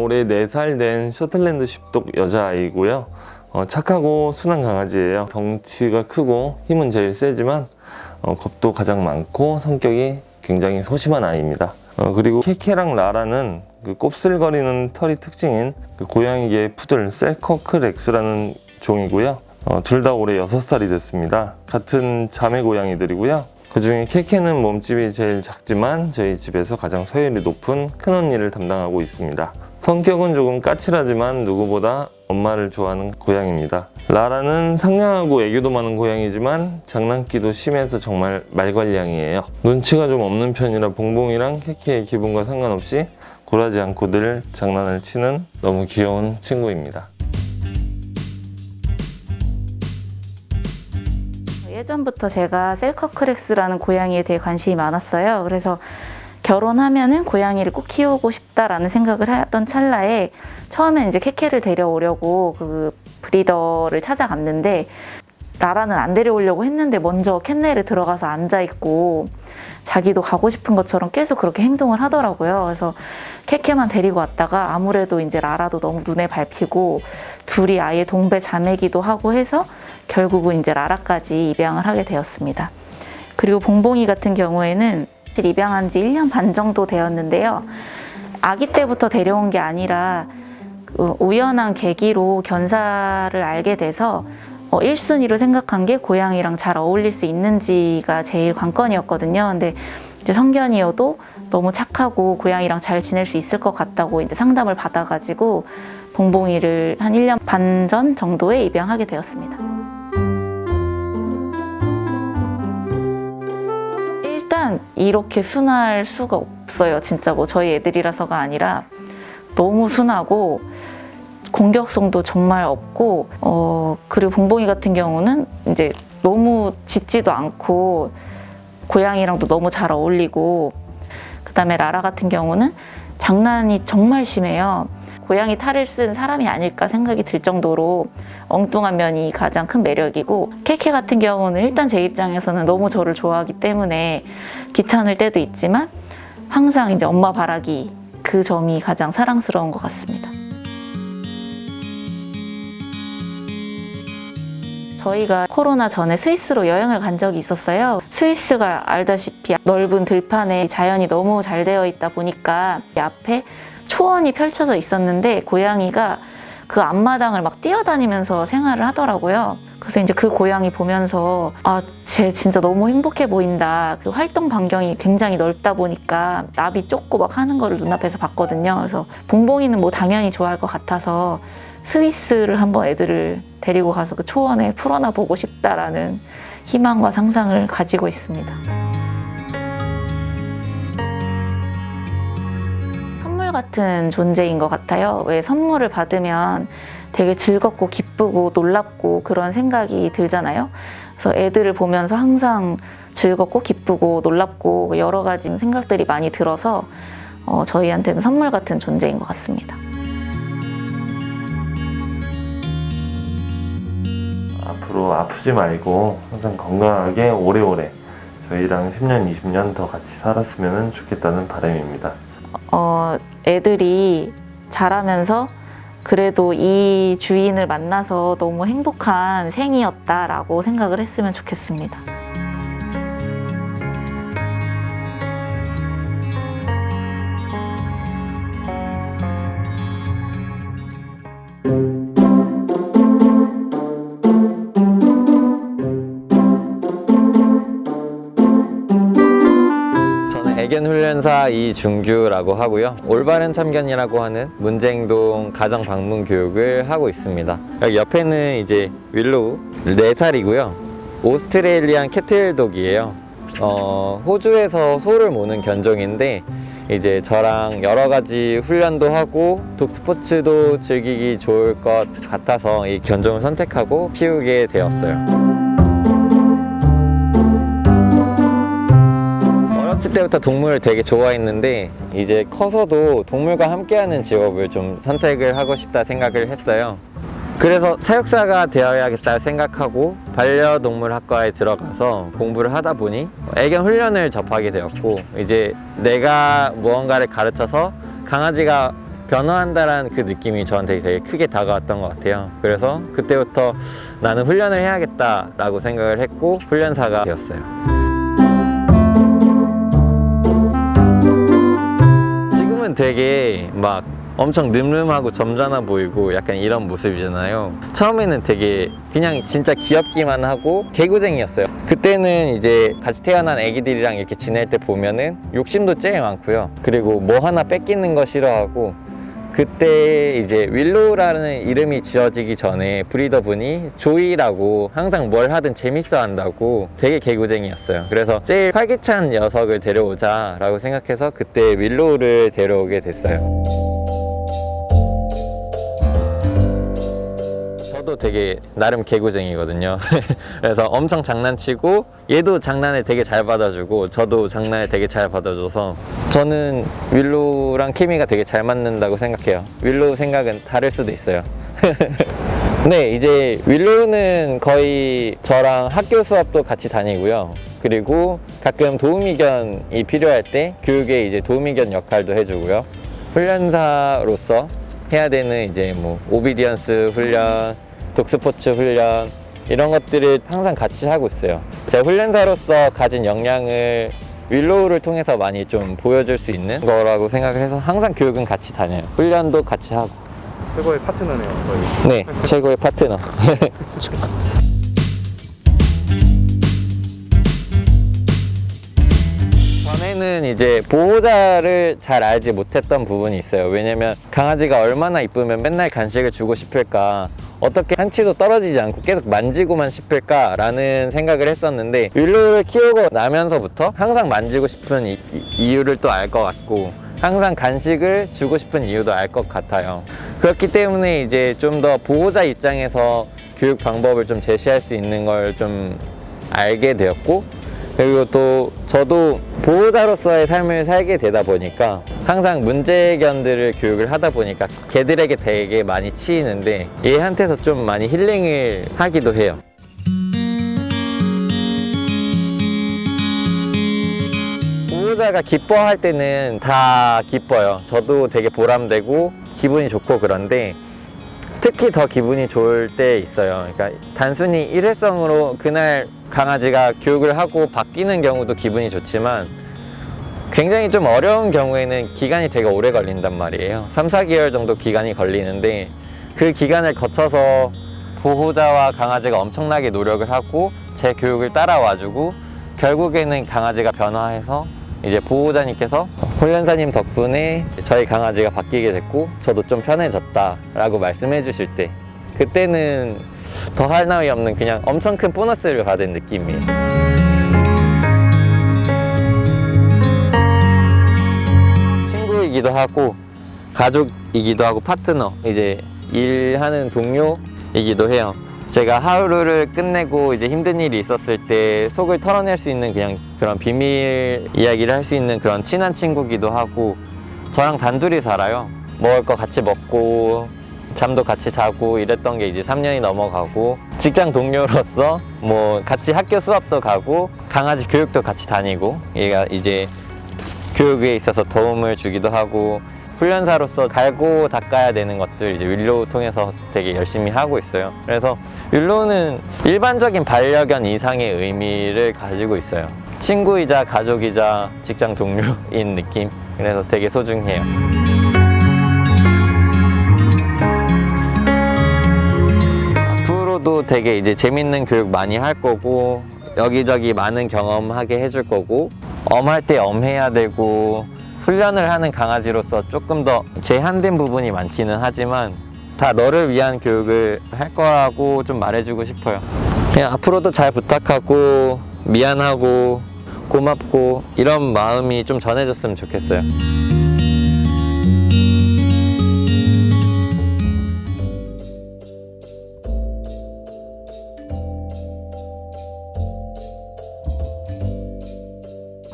올해 4살 된 셔틀랜드 십독 여자아이고요. 착하고 순한 강아지예요. 덩치가 크고 힘은 제일 세지만 겁도 가장 많고 성격이 굉장히 소심한 아이입니다. 그리고 케케랑 라라는 그 곱슬거리는 털이 특징인 그 고양이계 푸들 셀커크렉스라는 종이고요. 둘 다 올해 6살이 됐습니다. 같은 자매 고양이들이고요. 그 중에 케케는 몸집이 제일 작지만 저희 집에서 가장 서열이 높은 큰언니를 담당하고 있습니다. 성격은 조금 까칠하지만 누구보다 엄마를 좋아하는 고양이입니다. 라라는 상냥하고 애교도 많은 고양이지만 장난기도 심해서 정말 말괄량이에요. 눈치가 좀 없는 편이라 봉봉이랑 케케의 기분과 상관없이 굴하지 않고 늘 장난을 치는 너무 귀여운 친구입니다. 예전부터 제가 셀커크렉스라는 고양이에 대해 관심이 많았어요. 그래서 결혼하면은 고양이를 꼭 키우고 싶다라는 생각을 하던 찰나에 처음엔 이제 케케를 데려오려고 그 브리더를 찾아갔는데 라라는 안 데려오려고 했는데 먼저 캔넬에 들어가서 앉아있고 자기도 가고 싶은 것처럼 계속 그렇게 행동을 하더라고요. 그래서 케케만 데리고 왔다가 아무래도 이제 라라도 너무 눈에 밟히고 둘이 아예 동배 자매기도 하고 해서 결국은 이제 라라까지 입양을 하게 되었습니다. 그리고 봉봉이 같은 경우에는 입양한 지 1년 반 정도 되었는데요. 아기 때부터 데려온 게 아니라 우연한 계기로 견사를 알게 돼서 1순위로 생각한 게 고양이랑 잘 어울릴 수 있는지가 제일 관건이었거든요. 근데 이제 성견이어도 너무 착하고 고양이랑 잘 지낼 수 있을 것 같다고 이제 상담을 받아가지고 봉봉이를 한 1년 반 전 정도에 입양하게 되었습니다. 일단 이렇게 순할 수가 없어요. 진짜 뭐 저희 애들이라서가 아니라 너무 순하고 공격성도 정말 없고 그리고 봉봉이 같은 경우는 이제 너무 짖지도 않고 고양이랑도 너무 잘 어울리고 그다음에 라라 같은 경우는 장난이 정말 심해요. 고양이 탈을 쓴 사람이 아닐까 생각이 들 정도로 엉뚱한 면이 가장 큰 매력이고 케케 같은 경우는 일단 제 입장에서는 너무 저를 좋아하기 때문에 귀찮을 때도 있지만 항상 이제 엄마 바라기 그 점이 가장 사랑스러운 것 같습니다. 저희가 코로나 전에 스위스로 여행을 간 적이 있었어요. 스위스가 알다시피 넓은 들판에 자연이 너무 잘 되어 있다 보니까 앞에 초원이 펼쳐져 있었는데 고양이가 그 앞마당을 막 뛰어다니면서 생활을 하더라고요. 그래서 이제 그 고양이 보면서 쟤 진짜 너무 행복해 보인다. 그 활동 반경이 굉장히 넓다 보니까 나비 쫓고 막 하는 거를 눈앞에서 봤거든요. 그래서 봉봉이는 뭐 당연히 좋아할 것 같아서 스위스를 한번 애들을 데리고 가서 그 초원에 풀어놔 보고 싶다라는 희망과 상상을 가지고 있습니다. 선물 같은 존재인 것 같아요. 왜 선물을 받으면 되게 즐겁고 기쁘고 놀랍고 그런 생각이 들잖아요. 그래서 애들을 보면서 항상 즐겁고 기쁘고 놀랍고 여러 가지 생각들이 많이 들어서 저희한테는 선물 같은 존재인 것 같습니다. 앞으로 아프지 말고 항상 건강하게 오래오래 저희랑 10년, 20년 더 같이 살았으면 좋겠다는 바람입니다. 애들이 자라면서 그래도 이 주인을 만나서 너무 행복한 생이었다라고 생각을 했으면 좋겠습니다. 애견훈련사 이준규라고 하고요. 올바른 참견이라고 하는 문제행동 가정방문 교육을 하고 있습니다. 여기 옆에는 이제 윌로우 4살이고요. 오스트레일리안 캐틀독이에요. 호주에서 소를 모는 견종인데 이제 저랑 여러 가지 훈련도 하고 독스포츠도 즐기기 좋을 것 같아서 이 견종을 선택하고 키우게 되었어요. 어렸을 때부터 동물을 되게 좋아했는데 이제 커서도 동물과 함께하는 직업을 좀 선택을 하고 싶다 생각을 했어요. 그래서 사육사가 되어야겠다 생각하고 반려동물학과에 들어가서 공부를 하다 보니 애견 훈련을 접하게 되었고 이제 내가 무언가를 가르쳐서 강아지가 변화한다라는 그 느낌이 저한테 되게 크게 다가왔던 것 같아요. 그래서 그때부터 나는 훈련을 해야겠다라고 생각을 했고 훈련사가 되었어요. 지금은 되게 막 엄청 늠름하고 점잖아 보이고 약간 이런 모습이잖아요. 처음에는 되게 그냥 진짜 귀엽기만 하고 개구쟁이였어요. 그때는 이제 같이 태어난 애기들이랑 이렇게 지낼 때 보면은 욕심도 제일 많고요. 그리고 뭐 하나 뺏기는 거 싫어하고, 그때 이제 윌로우라는 이름이 지어지기 전에 브리더분이 조이라고 항상 뭘 하든 재밌어 한다고 되게 개구쟁이였어요. 그래서 제일 활기찬 녀석을 데려오자 라고 생각해서 그때 윌로우를 데려오게 됐어요. 저도 되게 나름 개구쟁이거든요. 그래서 엄청 장난치고 얘도 장난을 되게 잘 받아주고 저도 장난을 되게 잘 받아줘서 저는 윌로우랑 케미가 되게 잘 맞는다고 생각해요. 윌로우 생각은 다를 수도 있어요. 네, 이제 윌로우는 거의 저랑 학교 수업도 같이 다니고요. 그리고 가끔 도우미견이 필요할 때 교육에 이제 도우미견 역할도 해주고요. 훈련사로서 해야 되는 이제 뭐 오비디언스 훈련, 독스포츠 훈련 이런 것들을 항상 같이 하고 있어요. 제 훈련사로서 가진 역량을 윌로우를 통해서 많이 좀 보여줄 수 있는 거라고 생각을 해서 항상 교육은 같이 다녀요. 훈련도 같이 하고. 최고의 파트너네요, 거의. 네, 최고의 파트너. 전에는 이제 보호자를 잘 알지 못했던 부분이 있어요. 왜냐면 강아지가 얼마나 이쁘면 맨날 간식을 주고 싶을까, 어떻게 한치도 떨어지지 않고 계속 만지고만 싶을까 라는 생각을 했었는데 윌로우를 키우고 나면서부터 항상 만지고 싶은 이유를 또 알 것 같고 항상 간식을 주고 싶은 이유도 알 것 같아요. 그렇기 때문에 이제 좀 더 보호자 입장에서 교육 방법을 좀 제시할 수 있는 걸 좀 알게 되었고, 그리고 또 저도 보호자로서의 삶을 살게 되다 보니까 항상 문제견들을 교육을 하다 보니까 걔들에게 되게 많이 치이는데 얘한테서 좀 많이 힐링을 하기도 해요. 보호자가 기뻐할 때는 다 기뻐요. 저도 되게 보람되고 기분이 좋고 그런데 특히 더 기분이 좋을 때 있어요. 그러니까 단순히 일회성으로 그날 강아지가 교육을 하고 바뀌는 경우도 기분이 좋지만 굉장히 좀 어려운 경우에는 기간이 되게 오래 걸린단 말이에요. 3, 4개월 정도 기간이 걸리는데 그 기간을 거쳐서 보호자와 강아지가 엄청나게 노력을 하고 제 교육을 따라와주고 결국에는 강아지가 변화해서 이제 보호자님께서 훈련사님 덕분에 저희 강아지가 바뀌게 됐고 저도 좀 편해졌다 라고 말씀해 주실 때 그때는 더할 나위 없는 그냥 엄청 큰 보너스를 받은 느낌이에요. 친구이기도 하고 가족이기도 하고 파트너, 이제 일하는 동료이기도 해요. 제가 하루를 끝내고 이제 힘든 일이 있었을 때 속을 털어낼 수 있는 그냥 그런 비밀 이야기를 할 수 있는 그런 친한 친구기도 하고, 저랑 단둘이 살아요. 먹을 거 같이 먹고 잠도 같이 자고 이랬던 게 이제 3년이 넘어가고, 직장 동료로서 뭐 같이 학교 수업도 가고 강아지 교육도 같이 다니고, 얘가 이제 교육에 있어서 도움을 주기도 하고, 훈련사로서 갈고 닦아야 되는 것들 이제 윌로우 통해서 되게 열심히 하고 있어요. 그래서 윌로우는 일반적인 반려견 이상의 의미를 가지고 있어요. 친구이자 가족이자 직장 동료인 느낌. 그래서 되게 소중해요. 앞으로도 되게 이제 재밌는 교육 많이 할 거고, 여기저기 많은 경험하게 해줄 거고, 엄할 때 엄해야 되고, 훈련을 하는 강아지로서 조금 더 제한된 부분이 많기는 하지만 다 너를 위한 교육을 할 거라고 좀 말해주고 싶어요. 그냥 앞으로도 잘 부탁하고 미안하고 고맙고 이런 마음이 좀 전해졌으면 좋겠어요.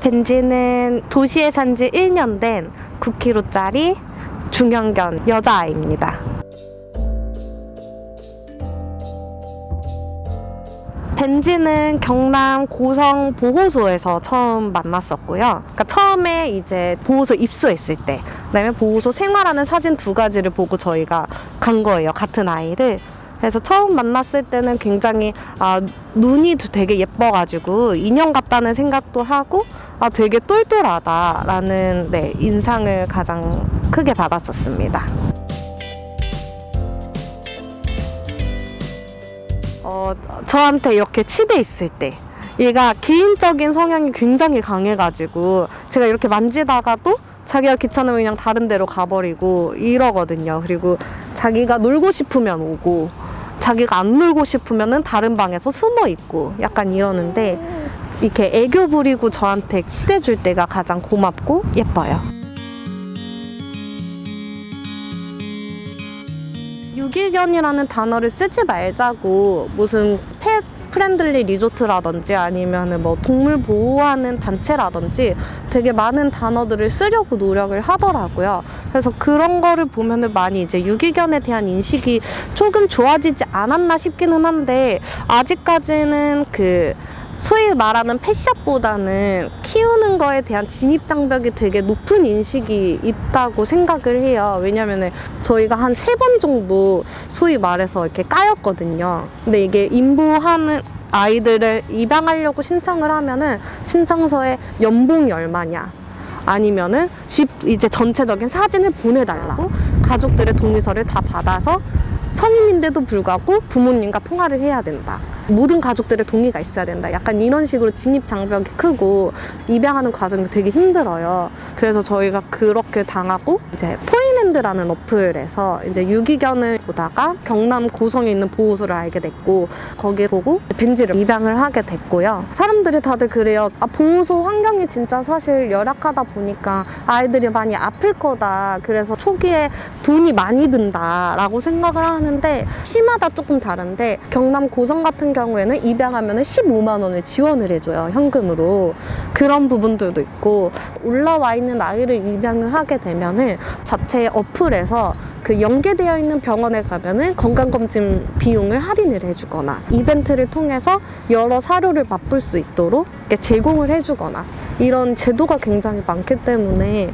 벤지는 도시에 산 지 1년 된 9kg짜리 중형견 여자아이입니다. 벤지는 경남 고성 보호소에서 처음 만났었고요. 그러니까 처음에 이제 보호소 입소했을 때 그다음에 보호소 생활하는 사진 2가지를 보고 저희가 간 거예요. 같은 아이를. 그래서 처음 만났을 때는 굉장히 눈이 되게 예뻐가지고 인형 같다는 생각도 하고 되게 똘똘하다라는 인상을 가장 크게 받았었습니다. 저한테 이렇게 치대 있을 때 얘가 개인적인 성향이 굉장히 강해가지고 제가 이렇게 만지다가도 자기가 귀찮으면 그냥 다른 데로 가버리고 이러거든요. 그리고 자기가 놀고 싶으면 오고 자기가 안 놀고 싶으면은 다른 방에서 숨어 있고 약간 이러는데 이렇게 애교 부리고 저한테 치대줄 때가 가장 고맙고 예뻐요. 유기견이라는 단어를 쓰지 말자고 무슨 펫 프렌들리 리조트라든지 아니면 뭐 동물 보호하는 단체라든지 되게 많은 단어들을 쓰려고 노력을 하더라고요. 그래서 그런 거를 보면은 많이 이제 유기견에 대한 인식이 조금 좋아지지 않았나 싶기는 한데 아직까지는 그 소위 말하는 펫샵보다는 키우는 거에 대한 진입장벽이 되게 높은 인식이 있다고 생각을 해요. 왜냐면은 저희가 한 3번 정도 소위 말해서 이렇게 까였거든요. 근데 이게 임보하는 아이들을 입양하려고 신청을 하면은 신청서에 연봉이 얼마냐 아니면은 집 이제 전체적인 사진을 보내달라고 가족들의 동의서를 다 받아서 성인인데도 불구하고 부모님과 통화를 해야 된다. 모든 가족들의 동의가 있어야 된다. 약간 이런 식으로 진입 장벽이 크고 입양하는 과정이 되게 힘들어요. 그래서 저희가 그렇게 당하고 이제 포인핸드라는 어플에서 이제 유기견을 보다가 경남 고성에 있는 보호소를 알게 됐고 거기 보고 벤지를 입양을 하게 됐고요. 사람들이 다들 그래요. 보호소 환경이 진짜 사실 열악하다 보니까 아이들이 많이 아플 거다. 그래서 초기에 돈이 많이 든다라고 생각을 하는데 시마다 조금 다른데 경남 고성 같은 경우에는 입양하면 15만 원을 지원을 해줘요. 현금으로. 그런 부분들도 있고 올라와 있는 아이를 입양을 하게 되면은 자체 어플에서 그 연계되어 있는 병원에 가면은 건강검진 비용을 할인을 해주거나 이벤트를 통해서 여러 사료를 맛볼 수 있도록 이렇게 제공을 해주거나 이런 제도가 굉장히 많기 때문에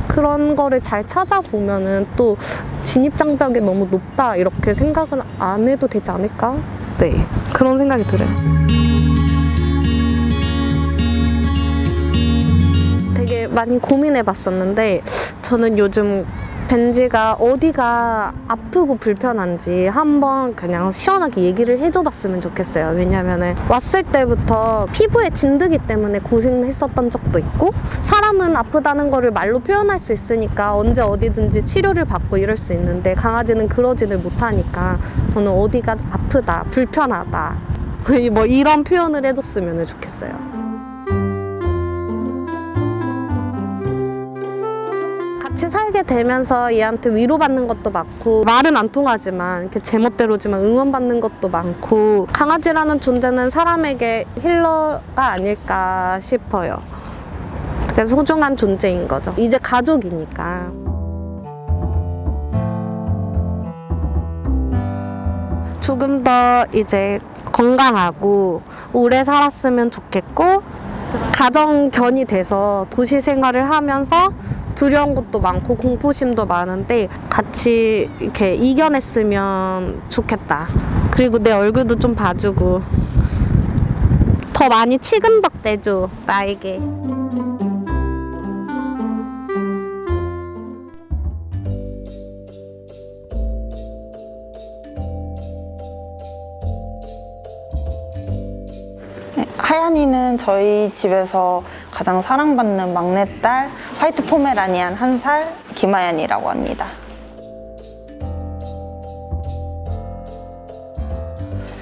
그런 거를 잘 찾아보면은 또 진입장벽이 너무 높다 이렇게 생각을 안 해도 되지 않을까? 네, 그런 생각이 들어요. 되게 많이 고민해 봤었는데 저는 요즘 벤지가 어디가 아프고 불편한지 한번 그냥 시원하게 얘기를 해줘 봤으면 좋겠어요. 왜냐면은 왔을 때부터 피부에 진드기 때문에 고생했었던 적도 있고 사람은 아프다는 거를 말로 표현할 수 있으니까 언제 어디든지 치료를 받고 이럴 수 있는데 강아지는 그러지를 못하니까 저는 어디가 아프다, 불편하다 뭐 이런 표현을 해줬으면 좋겠어요. 같이 살게 되면서 얘한테 위로받는 것도 많고 말은 안 통하지만 이렇게 제멋대로지만 응원받는 것도 많고 강아지라는 존재는 사람에게 힐러가 아닐까 싶어요. 그래서 소중한 존재인 거죠. 이제 가족이니까. 조금 더 이제 건강하고 오래 살았으면 좋겠고 가정견이 돼서 도시 생활을 하면서 두려운 것도 많고 공포심도 많은데 같이 이렇게 이겨냈으면 좋겠다. 그리고 내 얼굴도 좀 봐주고 더 많이 치근덕 대줘 나에게. 하얀이는 저희 집에서 가장 사랑받는 막내딸 화이트 포메라니안 1살 김하얀이라고 합니다.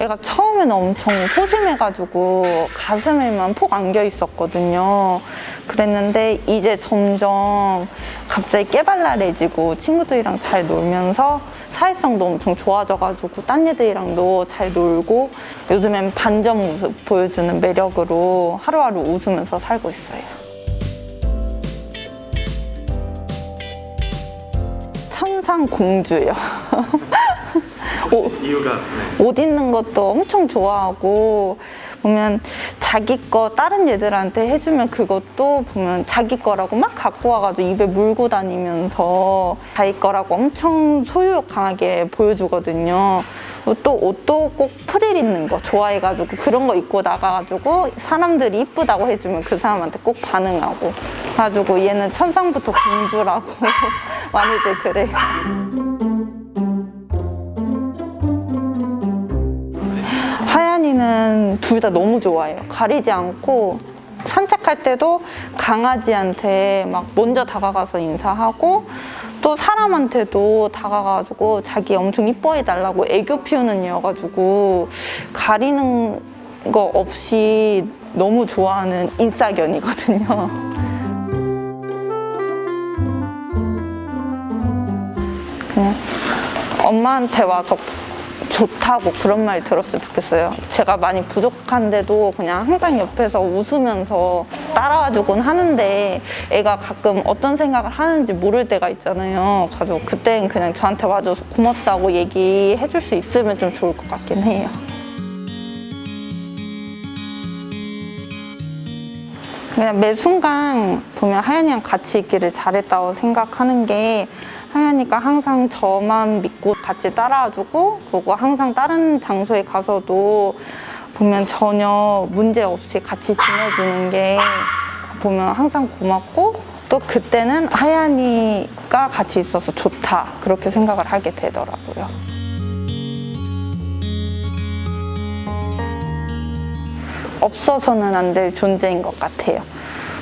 얘가 처음에는 엄청 소심해가지고 가슴에만 폭 안겨 있었거든요. 그랬는데 이제 점점 갑자기 깨발랄해지고 친구들이랑 잘 놀면서 사회성도 엄청 좋아져가지고 딴 애들이랑도 잘 놀고 요즘엔 반전 모습 보여주는 매력으로 하루하루 웃으면서 살고 있어요. 천상 공주예요. 이유가 옷 입는 것도 엄청 좋아하고 보면 자기 거 다른 얘들한테 해주면 그것도 보면 자기 거라고 막 갖고 와가지고 입에 물고 다니면서 자기 거라고 엄청 소유욕 강하게 보여주거든요. 또 옷도 꼭 프릴 있는 거 좋아해가지고 그런 거 입고 나가가지고 사람들이 이쁘다고 해주면 그 사람한테 꼭 반응하고 가지고 얘는 천상부터 공주라고 많이들 그래요. 하얀이는 둘 다 너무 좋아해요. 가리지 않고 산책할 때도 강아지한테 막 먼저 다가가서 인사하고 또 사람한테도 다가가가지고 자기 엄청 이뻐해 달라고 애교 피우는 애여가지고 가리는 거 없이 너무 좋아하는 인싸견이거든요. 그냥 엄마한테 와서 좋다고 그런 말 들었으면 좋겠어요. 제가 많이 부족한데도 그냥 항상 옆에서 웃으면서 따라와주곤 하는데 애가 가끔 어떤 생각을 하는지 모를 때가 있잖아요. 가지고 그땐 그냥 저한테 와줘서 고맙다고 얘기해 줄 수 있으면 좀 좋을 것 같긴 해요. 그냥 매 순간 보면 하연이랑 같이 있기를 잘했다고 생각하는 게 하연이가 항상 저만 믿고 같이 따라와주고 그리고 항상 다른 장소에 가서도 보면 전혀 문제 없이 같이 지내주는 게 보면 항상 고맙고 또 그때는 하연이가 같이 있어서 좋다 그렇게 생각을 하게 되더라고요. 없어서는 안 될 존재인 것 같아요.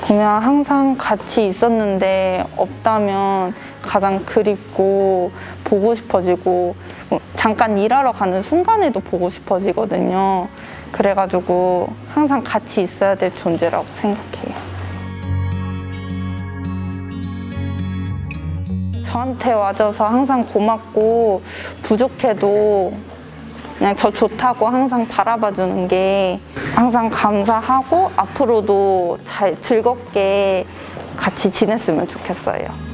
보면 항상 같이 있었는데 없다면 가장 그립고 보고 싶어지고 잠깐 일하러 가는 순간에도 보고 싶어지거든요. 그래가지고 항상 같이 있어야 될 존재라고 생각해요. 저한테 와줘서 항상 고맙고 부족해도 그냥 저 좋다고 항상 바라봐주는 게 항상 감사하고 앞으로도 잘 즐겁게 같이 지냈으면 좋겠어요.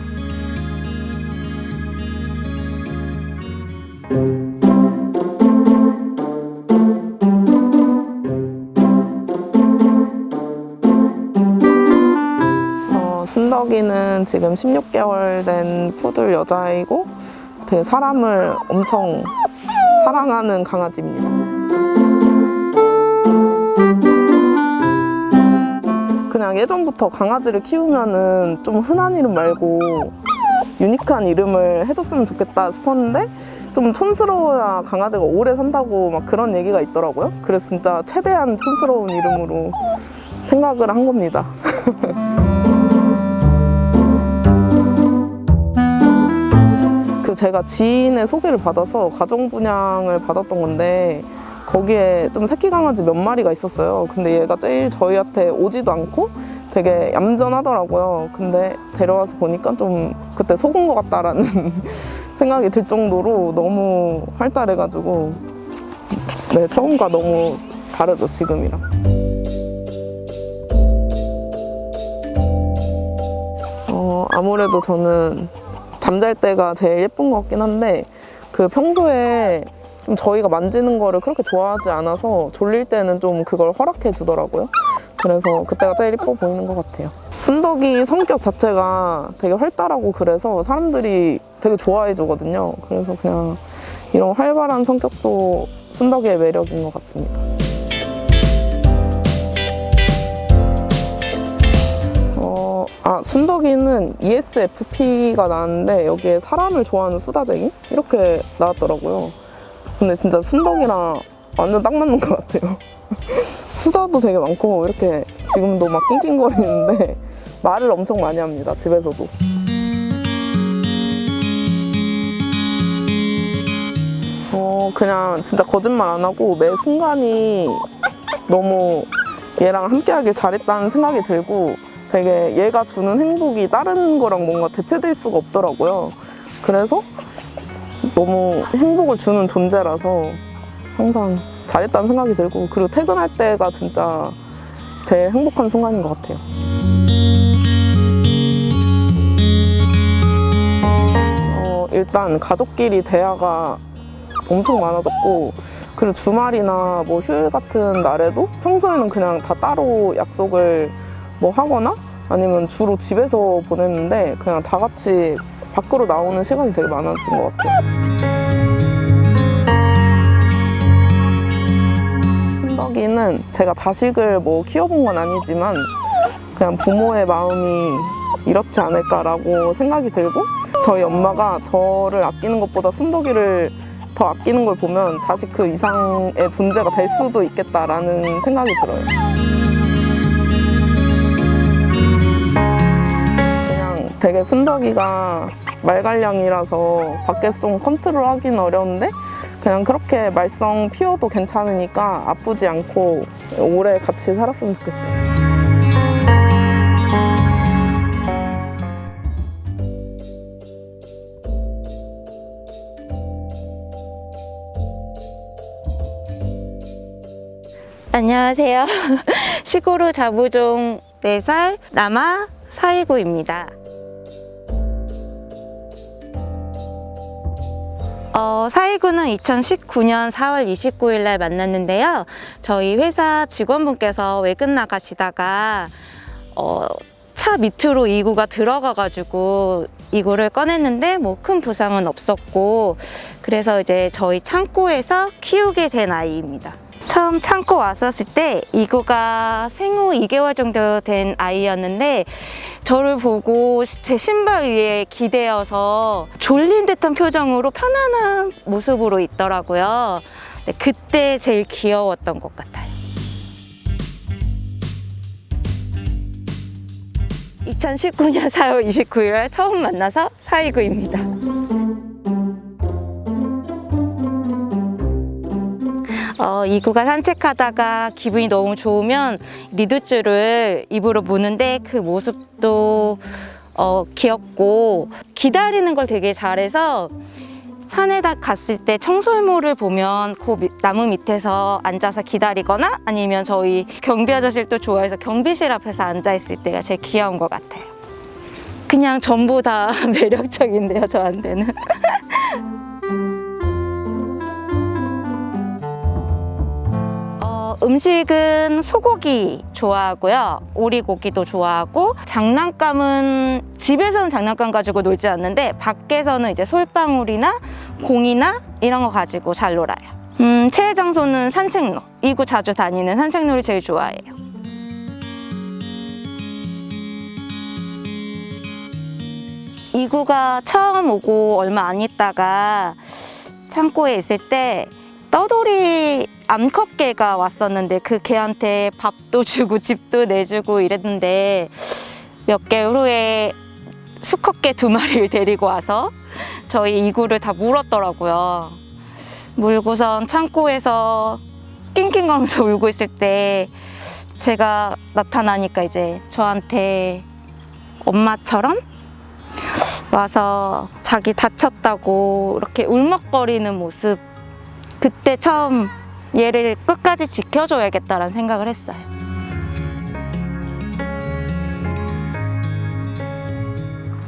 순덕이는 지금 16개월 된 푸들 여자아이고 되게 사람을 엄청 사랑하는 강아지입니다. 그냥 예전부터 강아지를 키우면은 좀 흔한 이름 말고 유니크한 이름을 해줬으면 좋겠다 싶었는데 좀 촌스러워야 강아지가 오래 산다고 막 그런 얘기가 있더라고요. 그래서 진짜 최대한 촌스러운 이름으로 생각을 한 겁니다. 제가 지인의 소개를 받아서 가정 분양을 받았던 건데 거기에 좀 새끼 강아지 몇 마리가 있었어요. 근데 얘가 제일 저희한테 오지도 않고 되게 얌전하더라고요. 근데 데려와서 보니까 좀 그때 속은 것 같다라는 생각이 들 정도로 너무 활달해가지고 네, 처음과 너무 다르죠, 지금이랑. 아무래도 저는 잠잘 때가 제일 예쁜 것 같긴 한데 그 평소에 좀 저희가 만지는 거를 그렇게 좋아하지 않아서 졸릴 때는 좀 그걸 허락해 주더라고요. 그래서 그때가 제일 예뻐 보이는 것 같아요. 순덕이 성격 자체가 되게 활달하고 그래서 사람들이 되게 좋아해 주거든요. 그래서 그냥 이런 활발한 성격도 순덕이의 매력인 것 같습니다. 순덕이는 ESFP가 나왔는데 여기에 사람을 좋아하는 수다쟁이? 이렇게 나왔더라고요. 근데 진짜 순덕이랑 완전 딱 맞는 것 같아요. 수다도 되게 많고 이렇게 지금도 막 낑낑거리는데 말을 엄청 많이 합니다, 집에서도. 그냥 진짜 거짓말 안 하고 매 순간이 너무 얘랑 함께하길 잘했다는 생각이 들고 되게 얘가 주는 행복이 다른 거랑 뭔가 대체될 수가 없더라고요. 그래서 너무 행복을 주는 존재라서 항상 잘했다는 생각이 들고 그리고 퇴근할 때가 진짜 제일 행복한 순간인 것 같아요. 일단 가족끼리 대화가 엄청 많아졌고 그리고 주말이나 뭐 휴일 같은 날에도 평소에는 그냥 다 따로 약속을 뭐 하거나 아니면 주로 집에서 보냈는데 그냥 다 같이 밖으로 나오는 시간이 되게 많아진 것 같아요. 순덕이는 제가 자식을 뭐 키워본 건 아니지만 그냥 부모의 마음이 이렇지 않을까라고 생각이 들고 저희 엄마가 저를 아끼는 것보다 순덕이를 더 아끼는 걸 보면 자식 그 이상의 존재가 될 수도 있겠다라는 생각이 들어요. 그냥 되게 순덕이가 말갈량이라서 밖에서 좀 컨트롤하기는 어려운데 그냥 그렇게 말썽 피워도 괜찮으니까 아프지 않고 오래 같이 살았으면 좋겠어요. 안녕하세요. 시골우 자부종 4살 남아 사이구입니다. 사이구는 2019년 4월 29일 날 만났는데요. 저희 회사 직원분께서 외근 나가시다가 차 밑으로 이구가 들어가가지고 이구를 꺼냈는데 뭐 큰 부상은 없었고 그래서 이제 저희 창고에서 키우게 된 아이입니다. 처음 창고 왔었을 때 이구가 생후 2개월 정도 된 아이였는데 저를 보고 제 신발 위에 기대어서 졸린 듯한 표정으로 편안한 모습으로 있더라고요. 그때 제일 귀여웠던 것 같아요. 2019년 4월 29일에 처음 만나서 사이구입니다. 이구가 산책하다가 기분이 너무 좋으면 리드줄을 입으로 무는데 그 모습도 귀엽고 기다리는 걸 되게 잘해서 산에다 갔을 때 청설모를 보면 그 나무 밑에서 앉아서 기다리거나 아니면 저희 경비 아저씨를 또 좋아해서 경비실 앞에서 앉아있을 때가 제일 귀여운 것 같아요. 그냥 전부 다 매력적인데요, 저한테는. 음식은 소고기 좋아하고요. 오리고기도 좋아하고 장난감은 집에서는 장난감 가지고 놀지 않는데 밖에서는 이제 솔방울이나 공이나 이런 거 가지고 잘 놀아요. 최애 장소는 산책로. 이구 자주 다니는 산책로를 제일 좋아해요. 이구가 처음 오고 얼마 안 있다가 창고에 있을 때 떠돌이 암컷개가 왔었는데 그 개한테 밥도 주고 집도 내주고 이랬는데 몇 개월 후에 수컷개 2마리를 데리고 와서 저희 이구를 다 물었더라고요. 물고선 창고에서 낑낑거리면서 울고 있을 때 제가 나타나니까 이제 저한테 엄마처럼 와서 자기 다쳤다고 이렇게 울먹거리는 모습, 그때 처음 얘를 끝까지 지켜줘야겠다라는 생각을 했어요.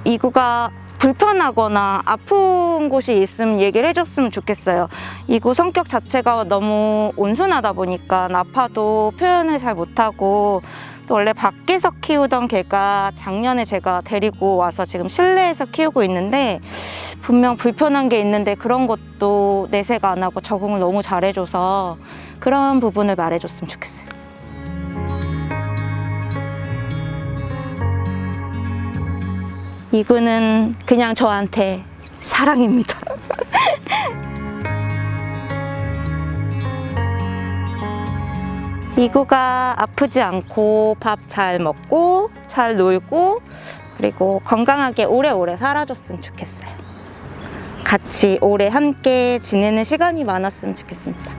이구가 불편하거나 아픈 곳이 있으면 얘기를 해줬으면 좋겠어요. 이구 성격 자체가 너무 온순하다 보니까 아파도 표현을 잘 못하고 또 원래 밖에서 키우던 개가 작년에 제가 데리고 와서 지금 실내에서 키우고 있는데 분명 불편한 게 있는데 그런 것도 내색 안 하고 적응을 너무 잘해줘서 그런 부분을 말해줬으면 좋겠어요. 이구는 그냥 저한테 사랑입니다. 이구가 아프지 않고 밥 잘 먹고 잘 놀고 그리고 건강하게 오래오래 살아줬으면 좋겠어요. 같이 오래 함께 지내는 시간이 많았으면 좋겠습니다.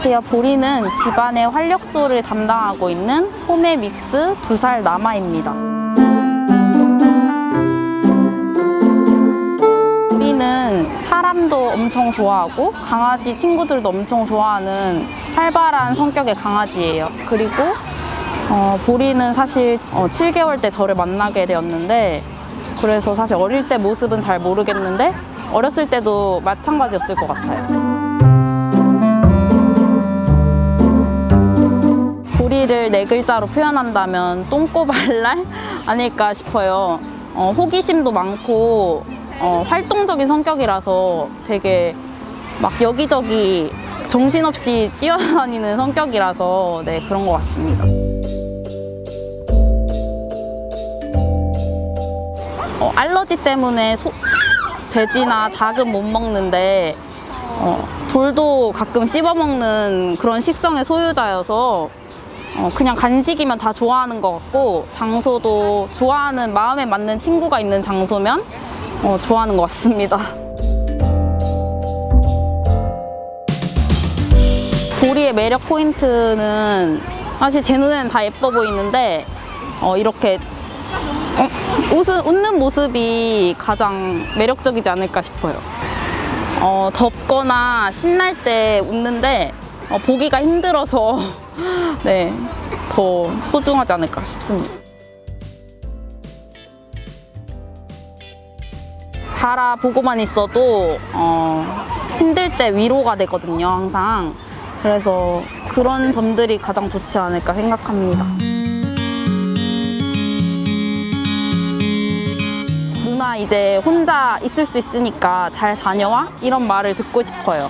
안녕하세요. 보리는 집안의 활력소를 담당하고 있는 호메믹스 2살 남아입니다. 보리는 보리는 사람도 엄청 좋아하고 강아지 친구들도 엄청 좋아하는 활발한 성격의 강아지예요. 그리고 보리는 사실 7개월 때 저를 만나게 되었는데, 그래서 사실 어릴 때 모습은 잘 모르겠는데 어렸을 때도 마찬가지였을 것 같아요. 보리를 4글자로 표현한다면 똥꼬발랄 아닐까 싶어요. 호기심도 많고 활동적인 성격이라서 되게 막 여기저기 정신없이 뛰어다니는 성격이라서 네, 그런 것 같습니다. 알러지 때문에 돼지나 닭은 못 먹는데 돌도 가끔 씹어먹는 그런 식성의 소유자여서 그냥 간식이면 다 좋아하는 것 같고, 장소도 좋아하는, 마음에 맞는 친구가 있는 장소면 좋아하는 것 같습니다. 보리의 매력 포인트는 사실 제 눈에는 다 예뻐 보이는데 이렇게 웃는 모습이 가장 매력적이지 않을까 싶어요. 덥거나 신날 때 웃는데 보기가 힘들어서 네, 더 소중하지 않을까 싶습니다. 바라보고만 있어도 힘들 때 위로가 되거든요, 항상. 그래서 그런 점들이 가장 좋지 않을까 생각합니다. 누나 이제 혼자 있을 수 있으니까 잘 다녀와? 이런 말을 듣고 싶어요.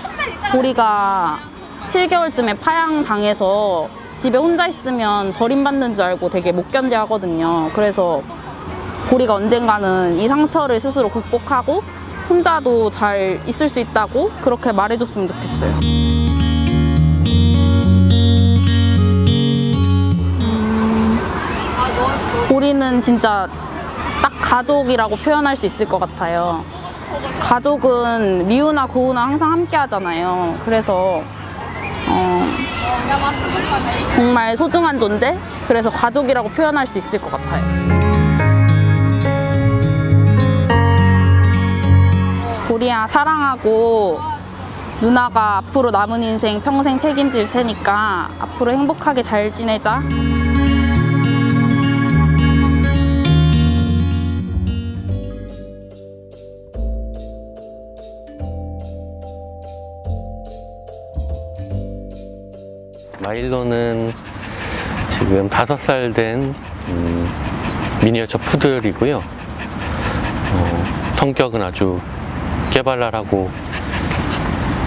보리가 7개월쯤에 파양당해서 집에 혼자 있으면 버림받는 줄 알고 되게 못 견뎌 하거든요. 그래서 보리가 언젠가는 이 상처를 스스로 극복하고 혼자도 잘 있을 수 있다고 그렇게 말해줬으면 좋겠어요. 보리는 진짜 딱 가족이라고 표현할 수 있을 것 같아요. 가족은 미우나 고우나 항상 함께 하잖아요. 그래서 정말 소중한 존재? 그래서 가족이라고 표현할 수 있을 것 같아요. 보리야, 사랑하고 누나가 앞으로 남은 인생 평생 책임질 테니까 앞으로 행복하게 잘 지내자. 마일로는 지금 5살 된 미니어처 푸들이고요. 성격은 아주 깨발랄하고,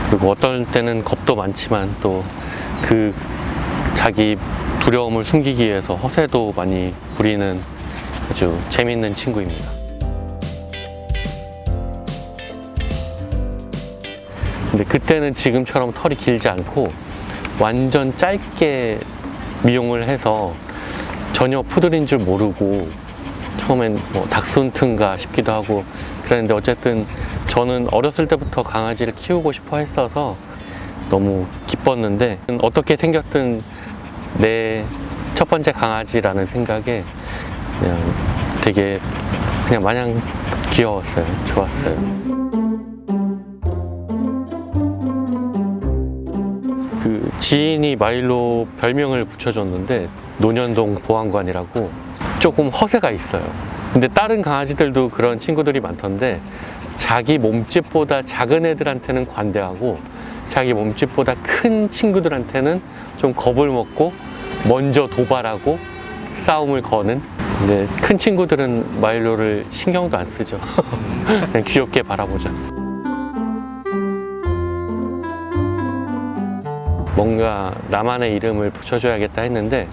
그리고 어떨 때는 겁도 많지만 또 그 자기 두려움을 숨기기 위해서 허세도 많이 부리는 아주 재밌는 친구입니다. 근데 그때는 지금처럼 털이 길지 않고 완전 짧게 미용을 해서 전혀 푸들인 줄 모르고 처음엔 뭐 닥스훈트인가 싶기도 하고 그랬는데, 어쨌든 저는 어렸을 때부터 강아지를 키우고 싶어 했어서 너무 기뻤는데, 어떻게 생겼든 내 첫 번째 강아지라는 생각에 그냥 되게 그냥 마냥 귀여웠어요. 좋았어요. 그 지인이 마일로 별명을 붙여줬는데 논현동 보안관이라고, 조금 허세가 있어요. 근데 다른 강아지들도 그런 친구들이 많던데, 자기 몸집보다 작은 애들한테는 관대하고 자기 몸집보다 큰 친구들한테는 좀 겁을 먹고 먼저 도발하고 싸움을 거는. 근데 큰 친구들은 마일로를 신경도 안 쓰죠. 그냥 귀엽게 바라보죠. 뭔가 나만의 이름을 붙여줘야겠다 했는데,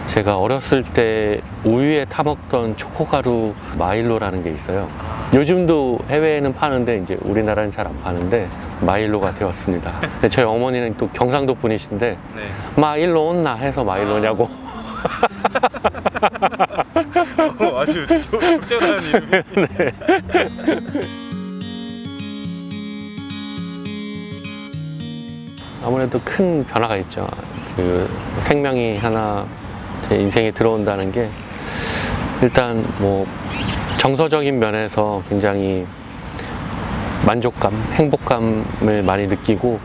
제가 어렸을 때 우유에 타먹던 초코가루 마일로라는 게 있어요. 요즘도 해외에는 파는데 이제 우리나라는 잘 안 파는데 마일로가 되었습니다. 근데 저희 어머니는 또 경상도 분이신데 마일로 온나 해서 마일로냐고. 아주 적절한 이름이. 네. 아무래도 큰 변화가 있죠. 그 생명이 하나 제 인생에 들어온다는 게, 일단 뭐 정서적인 면에서 굉장히 만족감, 행복감을 많이 느끼고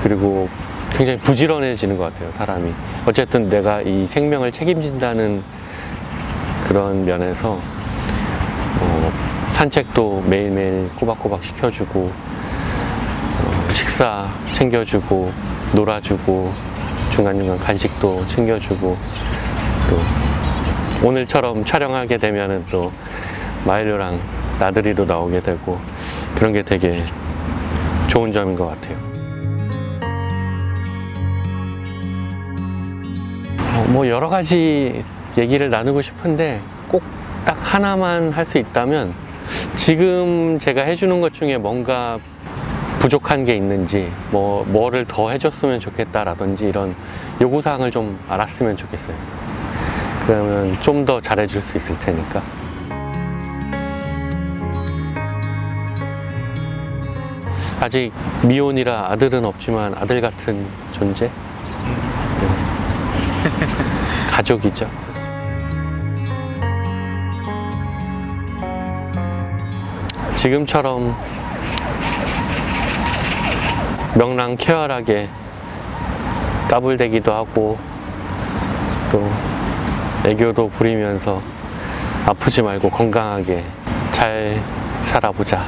그리고 굉장히 부지런해지는 것 같아요, 사람이. 어쨌든 내가 이 생명을 책임진다는 그런 면에서 산책도 매일매일 꼬박꼬박 시켜주고 식사 챙겨주고 놀아주고 중간중간 간식도 챙겨주고 또 오늘처럼 촬영하게 되면은 또 마일로랑 나들이도 나오게 되고 그런 게 되게 좋은 점인 것 같아요. 뭐 여러 가지 얘기를 나누고 싶은데 꼭 딱 하나만 할 수 있다면 지금 제가 해주는 것 중에 뭔가 부족한 게 있는지 뭐를 더 해줬으면 좋겠다라든지 이런 요구사항을 좀 알았으면 좋겠어요. 그러면 좀 더 잘해줄 수 있을 테니까. 아직 미혼이라 아들은 없지만 아들 같은 존재? 가족이죠. 지금처럼 명랑쾌활하게 까불대기도 하고 또 애교도 부리면서 아프지 말고 건강하게 잘 살아보자.